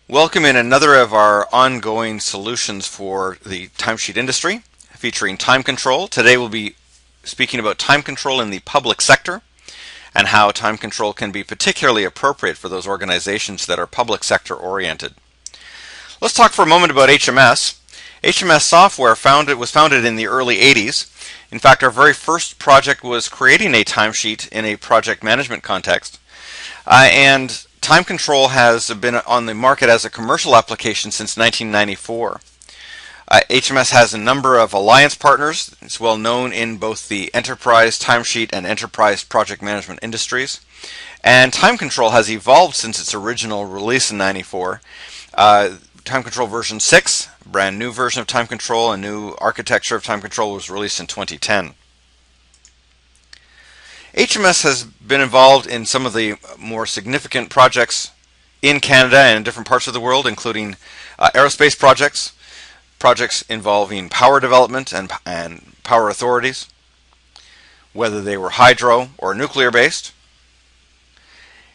Welcome in another of our ongoing solutions for the timesheet industry, featuring time control. Today we'll be speaking about time control in the public sector and how time control can be particularly appropriate for those organizations that are public sector oriented. Let's talk for a moment about HMS. HMS software was founded in the early 80s. In fact, our very first project was creating a timesheet in a project management context. And time control has been on the market as a commercial application since 1994. HMS has a number of alliance partners. It's well known in both the enterprise timesheet and enterprise project management industries. And time control has evolved since its original release in 94. Time Control version 6, brand new version of time control, a new architecture of time control was released in 2010. HMS has been involved in some of the more significant projects in Canada and in different parts of the world, including aerospace projects, projects involving power development and power authorities, whether they were hydro or nuclear based.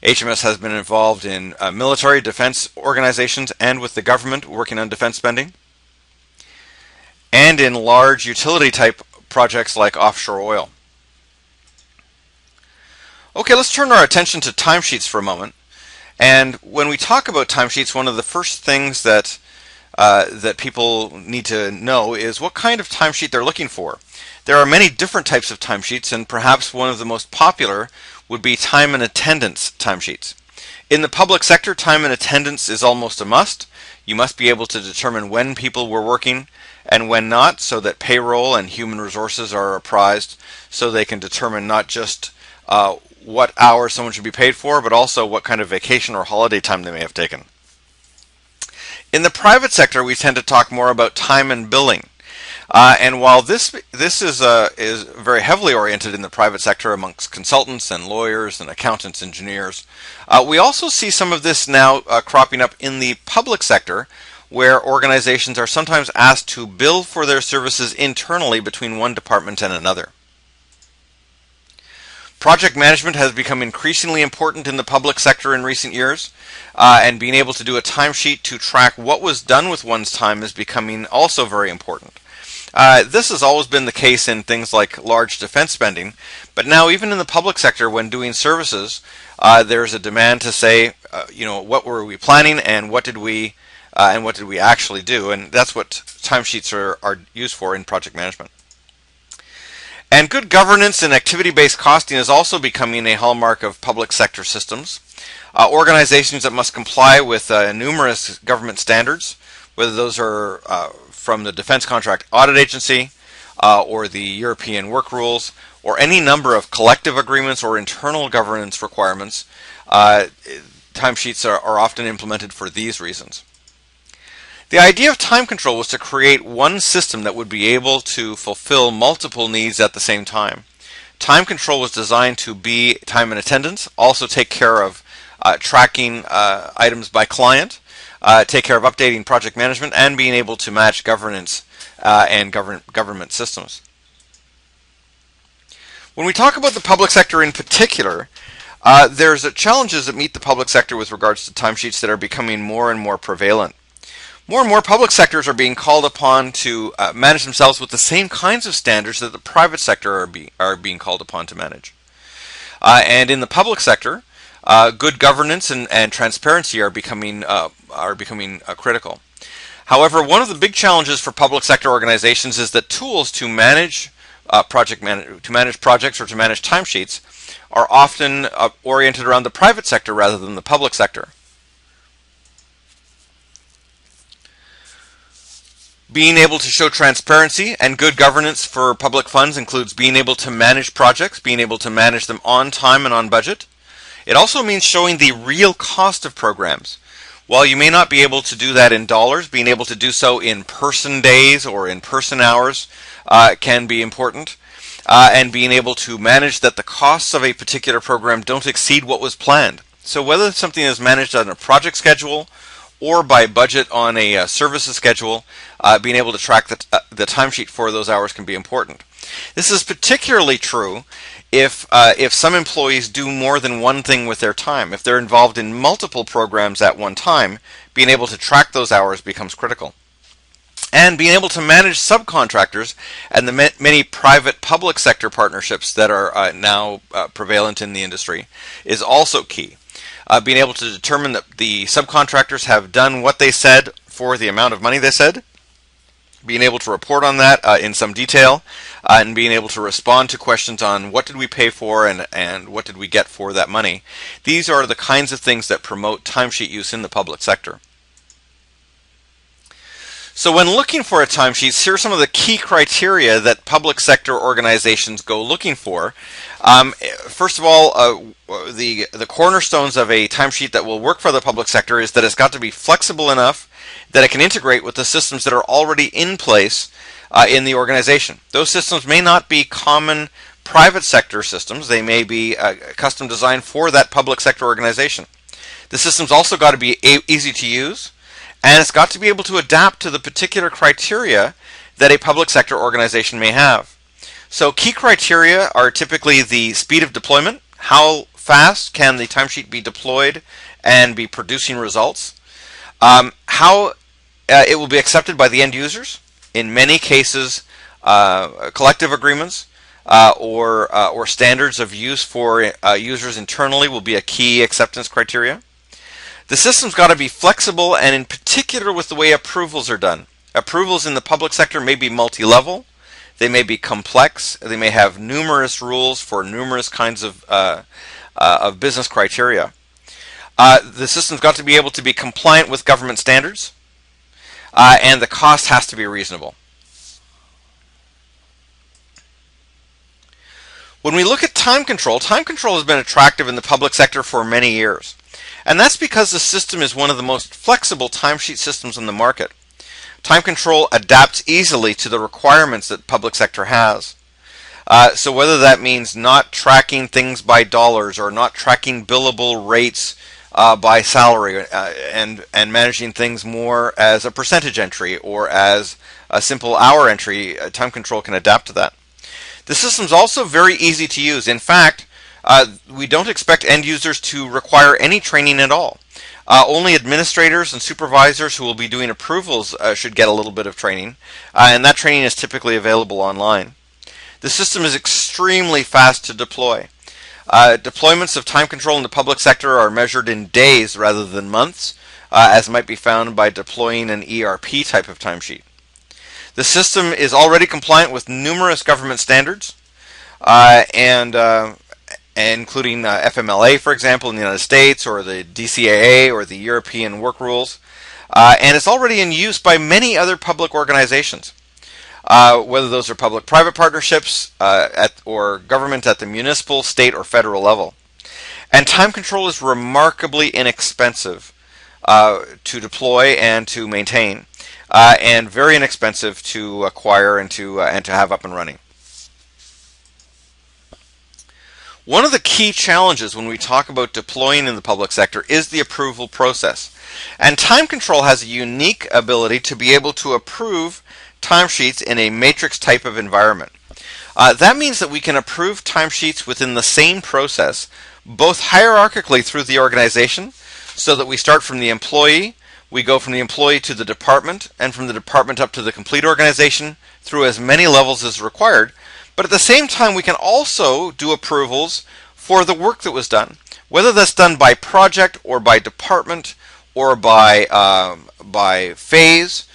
HMS has been involved in military defense organizations and with the government working on defense spending, and in large utility type projects like offshore oil. Okay, let's turn our attention to timesheets for a moment. And when we talk about timesheets, one of the first things that people need to know is what kind of timesheet they're looking for. There are many different types of timesheets, and perhaps one of the most popular would be time and attendance timesheets. In the public sector, time and attendance is almost a must. You must be able to determine when people were working and when not, so that payroll and human resources are apprised, so they can determine not just what hours someone should be paid for, but also what kind of vacation or holiday time they may have taken. In the private sector, we tend to talk more about time and billing. And while this is very heavily oriented in the private sector amongst consultants and lawyers and accountants, engineers, we also see some of this now cropping up in the public sector, where organizations are sometimes asked to bill for their services internally between one department and another. Project management has become increasingly important in the public sector in recent years, and being able to do a timesheet to track what was done with one's time is becoming also very important. This has always been the case in things like large defense spending, but now even in the public sector, when doing services, there's a demand to say, what were we planning and what did we actually do, and that's what timesheets are used for in project management. And good governance and activity-based costing is also becoming a hallmark of public sector systems. Organizations that must comply with numerous government standards, whether those are from the Defense Contract Audit Agency or the European Work Rules, or any number of collective agreements or internal governance requirements, timesheets are often implemented for these reasons. The idea of time control was to create one system that would be able to fulfill multiple needs at the same time. Time control was designed to be time and attendance, also take care of tracking items by client, take care of updating project management, and being able to match governance and government systems. When we talk about the public sector in particular, there's challenges that meet the public sector with regards to timesheets that are becoming more and more prevalent. More and more public sectors are being called upon to manage themselves with the same kinds of standards that the private sector are being called upon to manage. And in the public sector, good governance and transparency are becoming critical. However, one of the big challenges for public sector organizations is that tools to manage projects or to manage timesheets are often oriented around the private sector rather than the public sector. Being able to show transparency and good governance for public funds includes being able to manage projects, being able to manage them on time and on budget. It also means showing the real cost of programs. While you may not be able to do that in dollars, being able to do so in person days or in person hours can be important. And being able to manage that the costs of a particular program don't exceed what was planned. So whether something is managed on a project schedule or by budget on a services schedule, being able to track the timesheet for those hours can be important. This is particularly true if some employees do more than one thing with their time. If they're involved in multiple programs at one time, being able to track those hours becomes critical. And being able to manage subcontractors and the many private-public sector partnerships that are now prevalent in the industry is also key. Being able to determine that the subcontractors have done what they said for the amount of money they said, being able to report on that in some detail, and being able to respond to questions on what did we pay for and what did we get for that money. These are the kinds of things that promote timesheet use in the public sector. So when looking for a timesheet, here are some of the key criteria that public sector organizations go looking for. First of all, the cornerstones of a timesheet that will work for the public sector is that it's got to be flexible enough that it can integrate with the systems that are already in place in the organization. Those systems may not be common private sector systems. They may be custom designed for that public sector organization. The system's also got to be easy to use, and it's got to be able to adapt to the particular criteria that a public sector organization may have. So key criteria are typically the speed of deployment. How fast can the timesheet be deployed and be producing results? How it will be accepted by the end users. In many cases, collective agreements or standards of use for users internally will be a key acceptance criteria. The system's got to be flexible, and in particular with the way approvals are done. Approvals in the public sector may be multi-level, they may be complex, they may have numerous rules for numerous kinds of business criteria. The system's got to be able to be compliant with government standards, and the cost has to be reasonable. When we look at TimeControl has been attractive in the public sector for many years. And that's because the system is one of the most flexible timesheet systems on the market. TimeControl adapts easily to the requirements that public sector has. So whether that means not tracking things by dollars or not tracking billable rates by salary and managing things more as a percentage entry or as a simple hour entry, TimeControl can adapt to that. The system's also very easy to use. In fact, we don't expect end users to require any training at all. Only administrators and supervisors who will be doing approvals should get a little bit of training, and that training is typically available online. The system is extremely fast to deploy. Deployments of TimeControl in the public sector are measured in days rather than months, as might be found by deploying an ERP type of timesheet. The system is already compliant with numerous government standards, including FMLA, for example, in the United States, or the DCAA, or the European work rules. And it's already in use by many other public organizations, whether those are public-private partnerships or government at the municipal, state, or federal level. And TimeControl is remarkably inexpensive to deploy and to maintain, and very inexpensive to acquire and to have up and running. One of the key challenges when we talk about deploying in the public sector is the approval process. And TimeControl has a unique ability to be able to approve timesheets in a matrix type of environment. That means that we can approve timesheets within the same process, both hierarchically through the organization, so that we start from the employee, we go from the employee to the department, and from the department up to the complete organization through as many levels as required. But at the same time, we can also do approvals for the work that was done, whether that's done by project or by department or by phase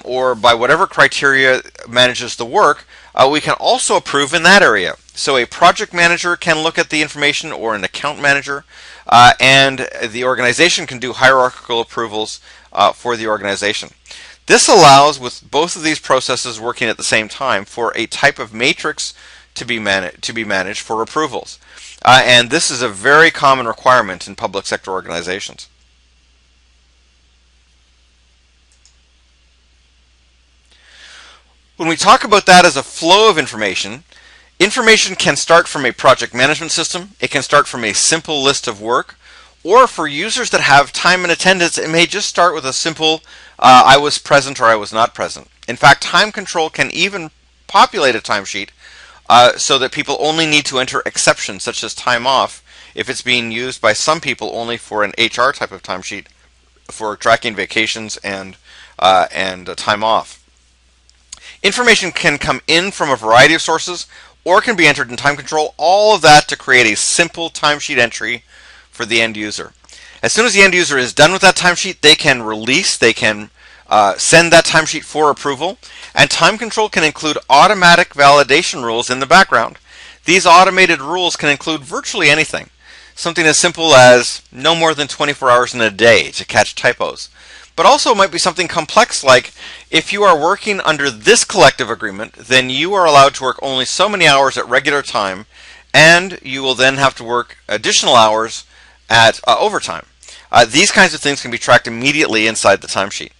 or by whatever criteria manages the work. We can also approve in that area. So a project manager can look at the information, or an account manager, and the organization can do hierarchical approvals for the organization. This allows, with both of these processes working at the same time, for a type of matrix to be managed for approvals. And this is a very common requirement in public sector organizations. When we talk about that as a flow of information, information can start from a project management system, it can start from a simple list of work, or for users that have time and attendance, it may just start with a simple I was present or I was not present. In fact, TimeControl can even populate a timesheet so that people only need to enter exceptions such as time off if it's being used by some people only for an HR type of timesheet for tracking vacations and time off. Information can come in from a variety of sources or can be entered in TimeControl, all of that to create a simple timesheet entry for the end user. As soon as the end user is done with that timesheet, they can send that timesheet for approval, and TimeControl can include automatic validation rules in the background. These automated rules can include virtually anything. Something as simple as no more than 24 hours in a day to catch typos. But also it might be something complex like, if you are working under this collective agreement, then you are allowed to work only so many hours at regular time, and you will then have to work additional hours at overtime. These kinds of things can be tracked immediately inside the timesheet.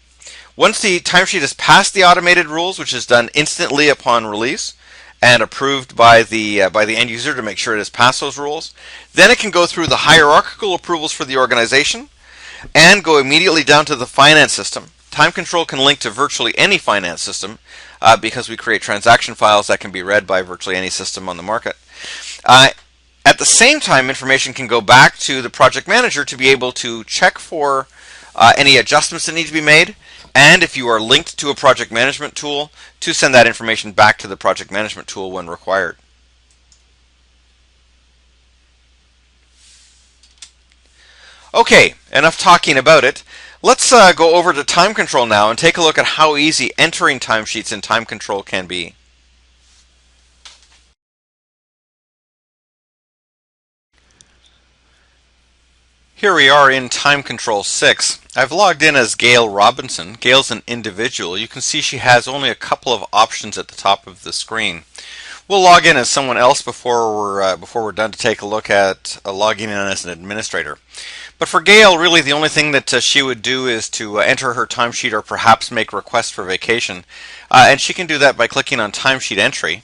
Once the timesheet has passed the automated rules, which is done instantly upon release and approved by the end user to make sure it has passed those rules, then it can go through the hierarchical approvals for the organization and go immediately down to the finance system. TimeControl can link to virtually any finance system because we create transaction files that can be read by virtually any system on the market. At the same time, information can go back to the project manager to be able to check for any adjustments that need to be made, and if you are linked to a project management tool, to send that information back to the project management tool when required. Okay, enough talking about it. Let's go over to TimeControl now and take a look at how easy entering timesheets in TimeControl can be. Here we are in TimeControl 6. I've logged in as Gail Robinson. Gail's an individual. You can see she has only a couple of options at the top of the screen. We'll log in as someone else before we're done to take a look at logging in as an administrator. But for Gail, really the only thing that she would do is to enter her timesheet or perhaps make requests for vacation. And she can do that by clicking on Timesheet Entry.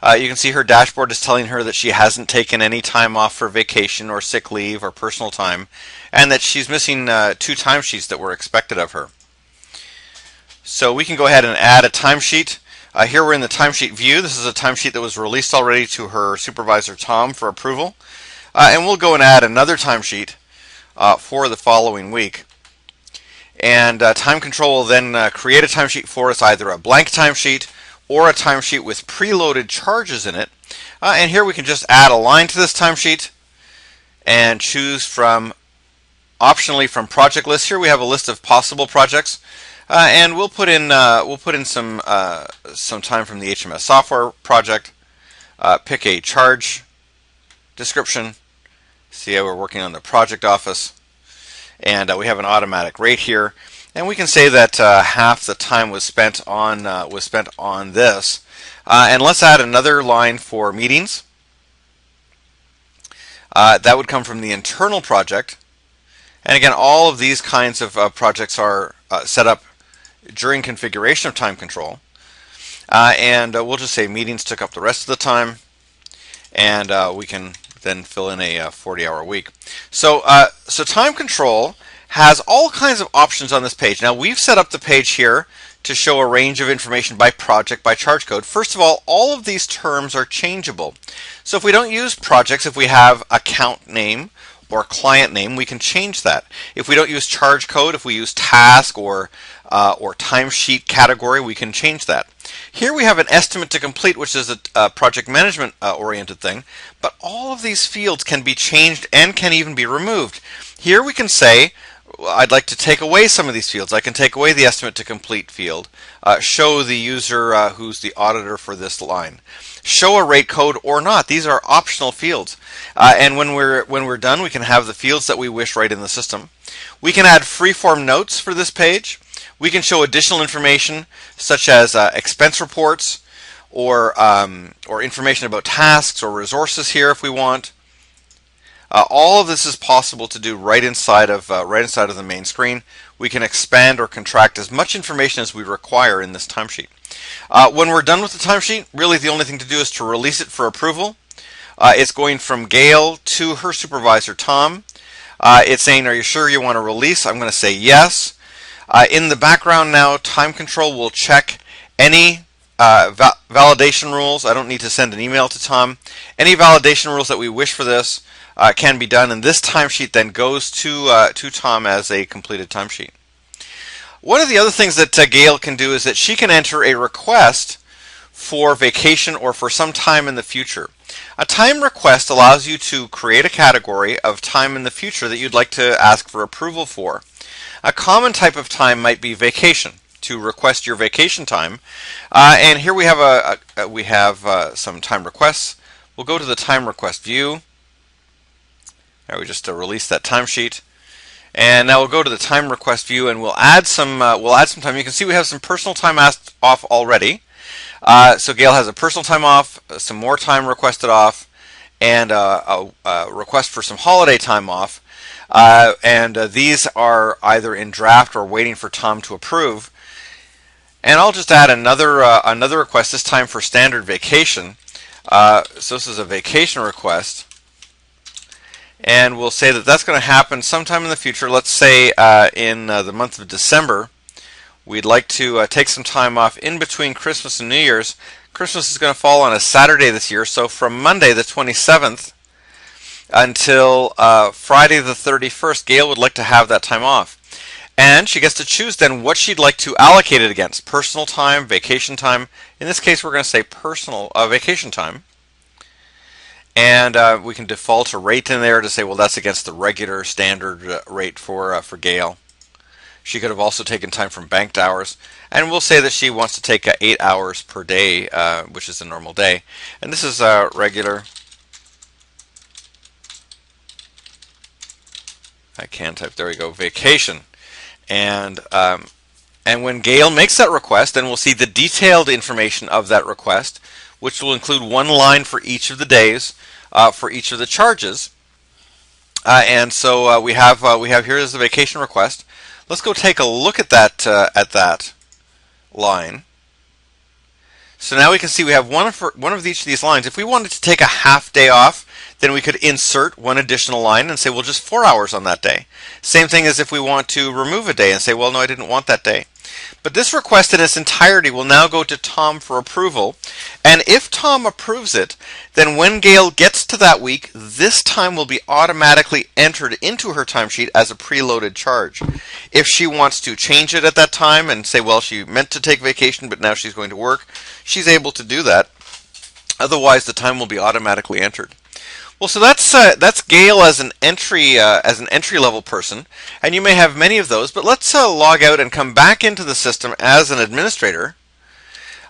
You can see her dashboard is telling her that she hasn't taken any time off for vacation or sick leave or personal time, and that she's missing 2 timesheets that were expected of her. So we can go ahead and add a timesheet. Here we're in the timesheet view. This is a timesheet that was released already to her supervisor Tom for approval. And we'll go and add another timesheet for the following week. And TimeControl will then create a timesheet for us, either a blank timesheet or a timesheet with preloaded charges in it. And here we can just add a line to this timesheet and choose from, optionally from project list. Here we have a list of possible projects, and we'll put in some time from the HMS software project. Pick a charge description. See how we're working on the project office, and we have an automatic rate here. And we can say that half the time was spent on this. And let's add another line for meetings. That would come from the internal project. And again, all of these kinds of projects are set up during configuration of TimeControl. And we'll just say meetings took up the rest of the time. And we can then fill in a 40-hour week. So TimeControl has all kinds of options on this page. Now we've set up the page here to show a range of information by project, by charge code. First of all of these terms are changeable. So if we don't use projects, if we have account name or client name, we can change that. If we don't use charge code, if we use task or timesheet category, we can change that. Here we have an estimate to complete, which is a project management oriented thing, but all of these fields can be changed and can even be removed. Here we can say, I'd like to take away some of these fields. I can take away the estimate to complete field, show the user who's the auditor for this line, show a rate code or not. These are optional fields. And when we're done, we can have the fields that we wish right in the system. We can add freeform notes for this page. We can show additional information such as expense reports or information about tasks or resources here if we want. All of this is possible to do right inside of the main screen. We can expand or contract as much information as we require in this timesheet. When we're done with the timesheet, really the only thing to do is to release it for approval. It's going from Gail to her supervisor Tom. It's saying, "Are you sure you want to release?" I'm going to say yes. In the background now, TimeControl will check any validation rules. I don't need to send an email to Tom. Any validation rules that we wish for this can be done, and this timesheet then goes to Tom as a completed timesheet. One of the other things that Gail can do is that she can enter a request for vacation or for some time in the future. A time request allows you to create a category of time in the future that you'd like to ask for approval for. A common type of time might be vacation, to request your vacation time. And here we have some time requests. We'll go to the time request view. There, we just released that timesheet. And now we'll go to the time request view, and we'll add some time. You can see we have some personal time asked off already. So Gail has a personal time off, some more time requested off, and a request for some holiday time off. These are either in draft or waiting for Tom to approve. And I'll just add another request, this time for standard vacation. So this is a vacation request. And we'll say that that's going to happen sometime in the future. Let's say in the month of December. We'd like to take some time off in between Christmas and New Year's. Christmas is going to fall on a Saturday this year, so from Monday the 27th until Friday the 31st, Gail would like to have that time off. And she gets to choose then what she'd like to allocate it against. Personal time, vacation time. In this case, we're going to say personal vacation time. And we can default a rate in there to say, well, that's against the regular standard rate for Gail. She could have also taken time from banked hours. And we'll say that she wants to take 8 hours per day, which is a normal day. And this is regular. I can type, there we go, vacation. And when Gail makes that request, then we'll see the detailed information of that request, which will include one line for each of the days, for each of the charges. And so we have here is the vacation request. Let's go take a look at that line. So now we can see we have one of each of these lines. If we wanted to take a half day off, then we could insert one additional line and say, well, just 4 hours on that day. Same thing as if we want to remove a day and say, well, no, I didn't want that day. But this request in its entirety will now go to Tom for approval. And if Tom approves it, then when Gail gets to that week, this time will be automatically entered into her timesheet as a preloaded charge. If she wants to change it at that time and say, well, she meant to take vacation, but now she's going to work, she's able to do that. Otherwise, the time will be automatically entered. Well, so that's Gail as an entry level person, and you may have many of those. But let's log out and come back into the system as an administrator,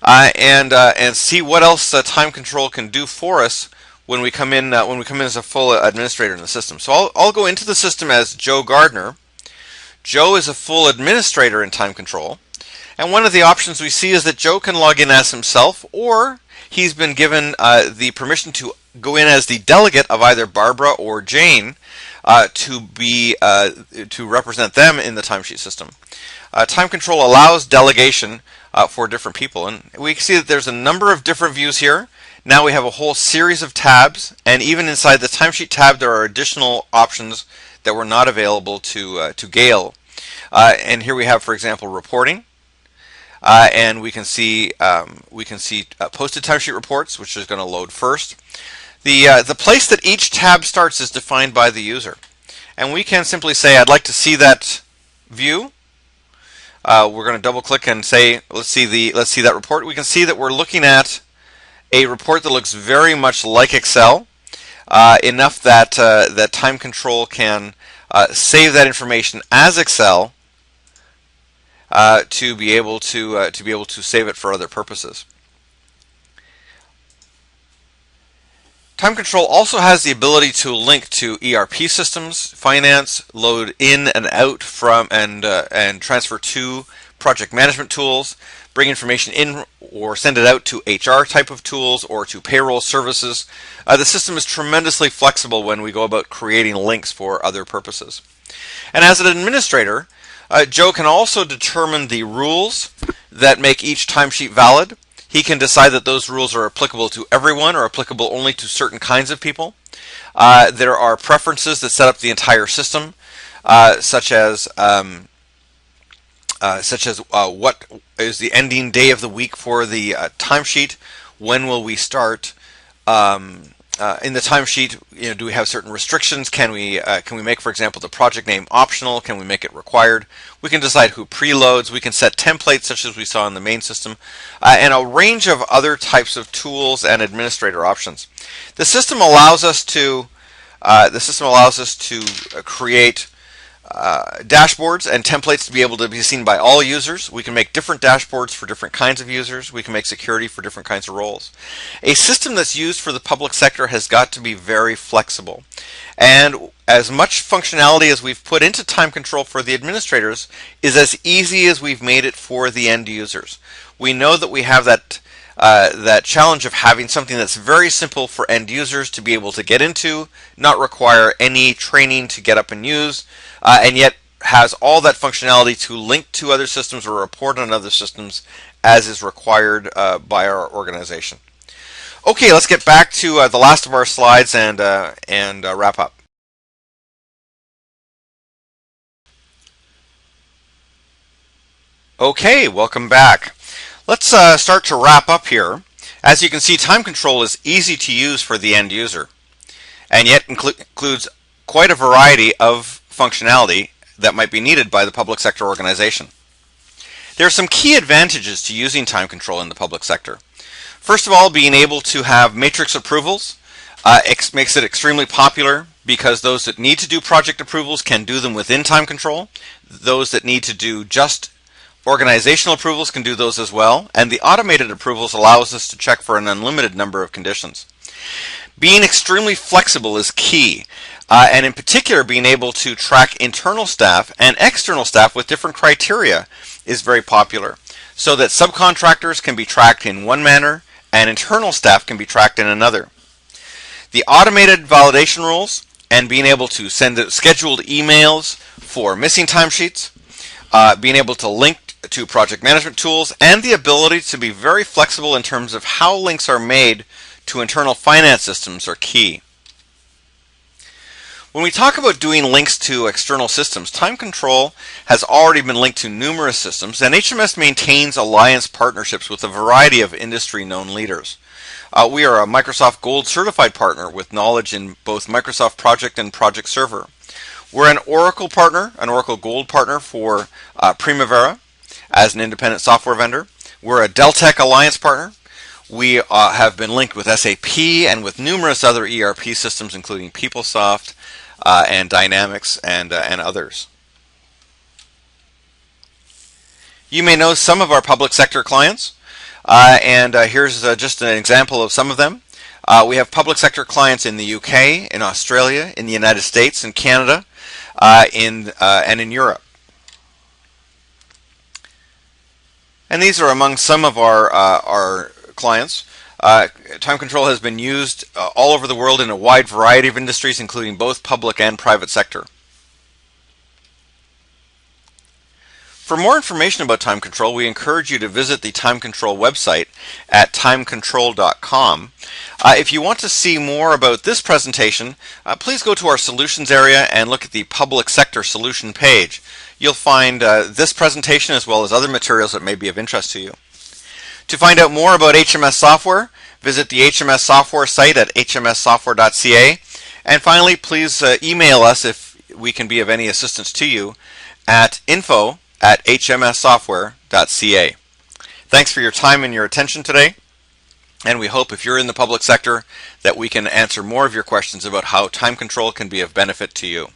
and see what else Time Control can do for us when we come in as a full administrator in the system. So I'll go into the system as Joe Gardner. Joe is a full administrator in Time Control, and one of the options we see is that Joe can log in as himself, or he's been given the permission to go in as the delegate of either Barbara or Jane to represent them in the timesheet system. Time Control allows delegation for different people, and we can see that there's a number of different views here. Now we have a whole series of tabs, and even inside the timesheet tab, there are additional options that were not available to Gail. And here we have, for example, reporting. And we can see posted timesheet reports, which is going to load first. The place that each tab starts is defined by the user, and we can simply say, I'd like to see that view. We're going to double click and say, let's see that report. We can see that we're looking at a report that looks very much like Excel, enough that that Time Control can save that information as Excel. To be able to save it for other purposes. Time Control also has the ability to link to ERP systems, finance, load in and out from and transfer to project management tools, bring information in or send it out to HR type of tools or to payroll services. The system is tremendously flexible when we go about creating links for other purposes. And as an administrator, Joe can also determine the rules that make each timesheet valid. He can decide that those rules are applicable to everyone or applicable only to certain kinds of people. There are preferences that set up the entire system, such as such as what is the ending day of the week for the timesheet, when will we start. In the timesheet, do we have certain restrictions? Can we make, for example, the project name optional? Can we make it required? We can decide who preloads. We can set templates, such as we saw in the main system, and a range of other types of tools and administrator options. The system allows us to create dashboards and templates to be able to be seen by all users. We can make different dashboards for different kinds of users. We can make security for different kinds of roles. A system that's used for the public sector has got to be very flexible. And as much functionality as we've put into TimeControl for the administrators is as easy as we've made it for the end users. We know that we have that challenge of having something that's very simple for end users to be able to get into, not require any training to get up and use, and yet has all that functionality to link to other systems or report on other systems as is required by our organization. Okay, let's get back to the last of our slides and wrap up. Okay, welcome back. Let's start to wrap up here. As you can see, TimeControl is easy to use for the end user, and yet includes quite a variety of functionality that might be needed by the public sector organization. There are some key advantages to using TimeControl in the public sector. First of all, being able to have matrix approvals makes it extremely popular because those that need to do project approvals can do them within TimeControl. Those that need to do just organizational approvals can do those as well, and the automated approvals allows us to check for an unlimited number of conditions. Being extremely flexible is key, and in particular being able to track internal staff and external staff with different criteria is very popular, so that subcontractors can be tracked in one manner and internal staff can be tracked in another. The automated validation rules and being able to send scheduled emails for missing timesheets, being able to link to project management tools, and the ability to be very flexible in terms of how links are made to internal finance systems are key. When we talk about doing links to external systems, TimeControl has already been linked to numerous systems, and HMS maintains alliance partnerships with a variety of industry-known leaders. We are a Microsoft Gold certified partner with knowledge in both Microsoft Project and Project Server. We're an Oracle partner, an Oracle Gold partner for Primavera as an independent software vendor. We're a Deltek Alliance partner. We have been linked with SAP and with numerous other ERP systems, including PeopleSoft and Dynamics and others. You may know some of our public sector clients, and here's just an example of some of them. We have public sector clients in the UK, in Australia, in the United States, in Canada, and in Europe. And these are among some of our clients. TimeControl has been used all over the world in a wide variety of industries, including both public and private sector. For more information about TimeControl, we encourage you to visit the TimeControl website at timecontrol.com. If you want to see more about this presentation, please go to our solutions area and look at the public sector solution page. You'll find this presentation as well as other materials that may be of interest to you. To find out more about HMS software, visit the HMS software site at hmssoftware.ca. And finally, please email us if we can be of any assistance to you at info@hmssoftware.ca. Thanks for your time and your attention today, and we hope if you're in the public sector that we can answer more of your questions about how TimeControl can be of benefit to you.